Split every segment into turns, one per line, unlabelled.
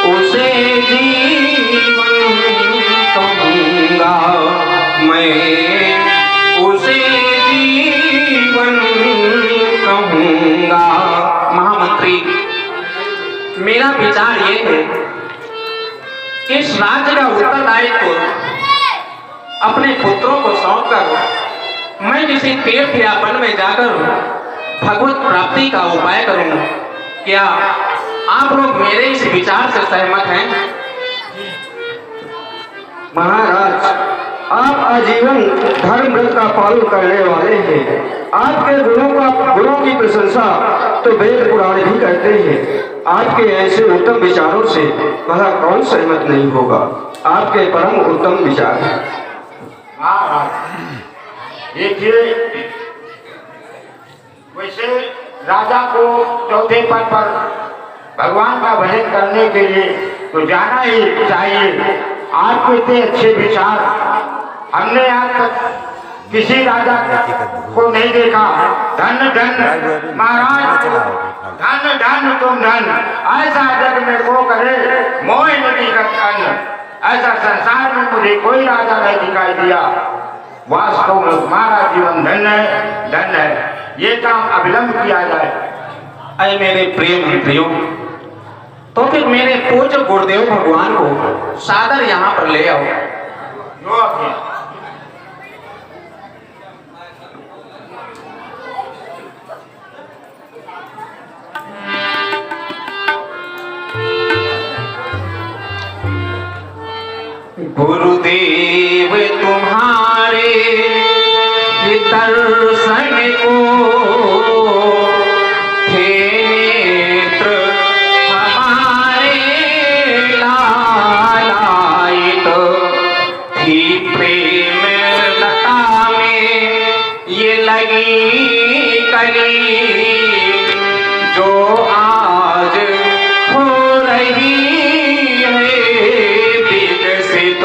उसे जीवन कहूँगा, मैं उसे जीवन कहूँगा। महामंत्री, मेरा विचार ये है कि इस राज्य का उत्तरदायित्व अपने पुत्रों को सौंपकर मैं किसी तीर्थ या वन में जाकर भगवत प्राप्ति का उपाय करूं। क्या आप लोग मेरे इस विचार से सहमत हैं?
महाराज, आप आजीवन धर्म व्रत का पालन करने वाले हैं। आपके गुणों की प्रशंसा तो वेद पुराण भी करते हैं। आपके ऐसे उत्तम विचारों से भला कौन सहमत नहीं होगा। आपके परम उत्तम विचार हैं।
देखिए, वैसे राजा को चौथे पद पर भगवान का भजन करने के लिए तो जाना ही चाहिए। आपके इतने अच्छे विचार हमने आज तक किसी राजा को नहीं देखा। धन धन महाराज, धन धन तुम धन, ऐसा जग में को करे मोह नदी का धन। ऐसा संसार में मुझे कोई राजा नहीं दिखाई दिया। वास्तव में तुम्हारा जीवन धन है, धन है। ये काम अविलंब किया जाए।
अरे मेरे प्रिय मंत्रियों, तो फिर मेरे पूज्य गुरुदेव भगवान को सादर यहाँ पर ले आओ। गुरुदेव तुम्हारे दर्शन को थे नेत्र हमारे लालायित थी प्रेम लता में ये लगी कली जो आज हो रही है विकसित।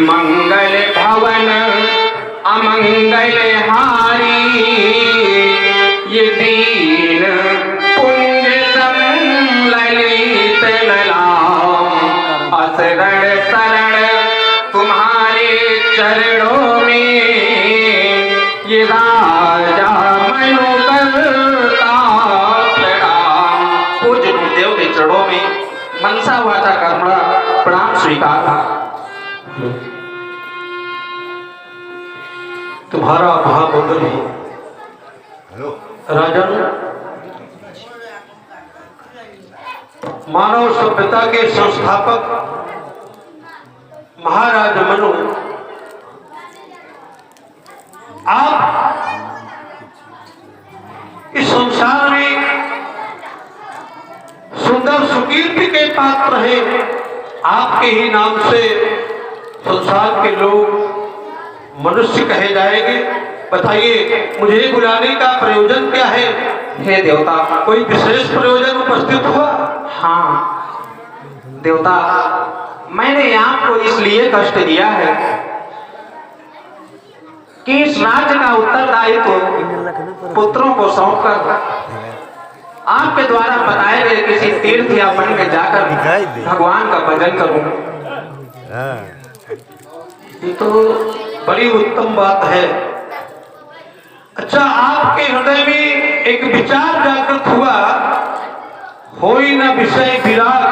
मंगल भवन अमंगल हारी ये दीन पुंज ललित ललाम। असरण शरण तुम्हारे चरणों में ये राजा मनु करता प्रणाम। पूज्य गुरुदेव के चरणों में मनसा वाचा कर्मणा प्रणाम स्वीकार।
तुम्हारा महामंगल हो राजन। मानव सभ्यता के संस्थापक महाराज मनु, आप इस संसार में सुंदर सुकीर्ति के पात्र हैं। आपके ही नाम से संसार के लोग मनुष्य कहे जाएंगे। बताइए, मुझे बुलाने का प्रयोजन क्या है?
हे देवता,
कोई विशेष प्रयोजन उपस्थित हुआ?
हाँ देवता, मैंने आपको इसलिए कष्ट दिया है कि इस राज्य का उत्तरदायित्व पुत्रों को सौंपकर आपके द्वारा बताए गए किसी तीर्थ या वन में जाकर भगवान का भजन करूं।
ये तो बड़ी उत्तम बात है। अच्छा, आपके हृदय में एक विचार जागृत हुआ, होई न विषय विराग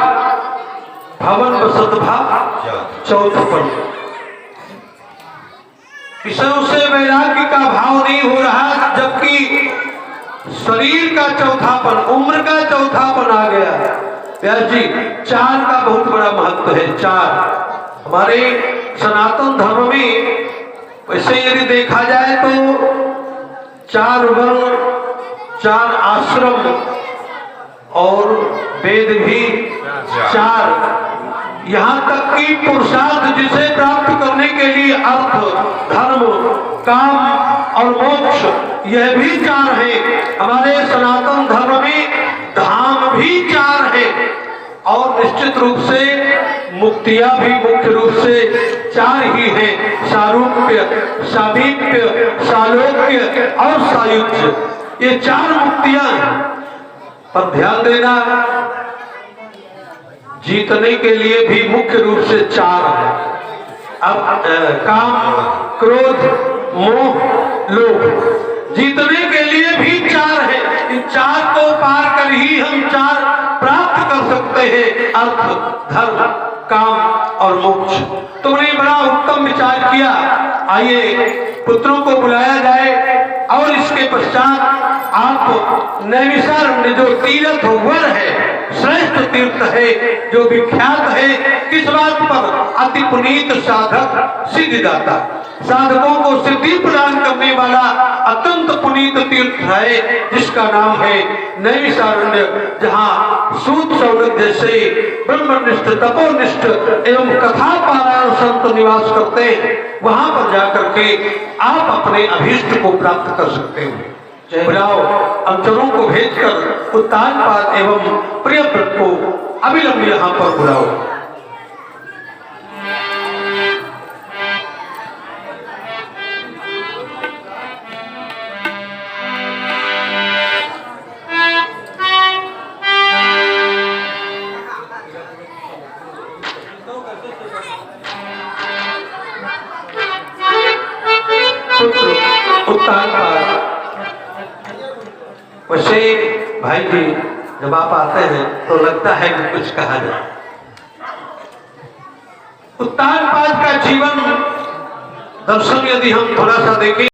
भवन बसत भाव चौथपन। विषयों से वैराग्य का भाव नहीं हो रहा, जबकि शरीर का चौथापन, उम्र का चौथापन आ गया। व्यास जी, चार का बहुत बड़ा महत्व है। चार हमारे सनातन धर्म में वैसे यदि देखा जाए तो चार वर्ण, चार आश्रम और वेद भी चार। यहाँ तक कि पुरुषार्थ जिसे प्राप्त करने के लिए अर्थ, धर्म, काम और मोक्ष, यह भी चार है। हमारे सनातन धर्म में धाम भी चार है और निश्चित रूप से मुक्तियां भी मुख्य रूप से चार ही हैं। सारूप्य, सामीप्य, सालोक्य और सायुज्य, ये चार मुक्तियां हैं। पर ध्यान देना, जीतने के लिए भी मुख्य रूप से 4 है। अब काम, क्रोध, मोह, लोभ, जीतने के लिए भी 4 है। इन 4 को पार कर ही हम 4 प्राप्त कर सकते हैं, अर्थ, धर्म, काम और मोक्ष। तुमने बड़ा उत्तम विचार किया। आइए पुत्रों को बुलाया जाए और इसके पश्चात आप नैमिषारण्य जो तीर्थ वर है, श्रेष्ठ तीर्थ है, जो विख्यात है, किस बात पर? अति पुनीत साधक सिद्धिदाता, साधकों को सिद्धि प्रदान करने वाला अत्यंत पुनीत तीर्थ है, जिसका नाम है नैमिषारण्य, जहाँ सूत सौनक जैसे ब्रह्मनिष्ठ, तपोनिष्ठ एवं कथा पारायण संत निवास करते हैं। वहां पर जाकर के आप अपने अभीष्ट को प्राप्त कर सकते हैं। बुलाओ, अंतरों को भेजकर उत्तानपाद एवं प्रियव्रत को अविलंब यहाँ पर बुलाओ। वैसे भाई जी, जब आप आते हैं तो लगता है कि कुछ कहा जाए। उत्तानपाद का जीवन दर्शन यदि हम थोड़ा सा देखें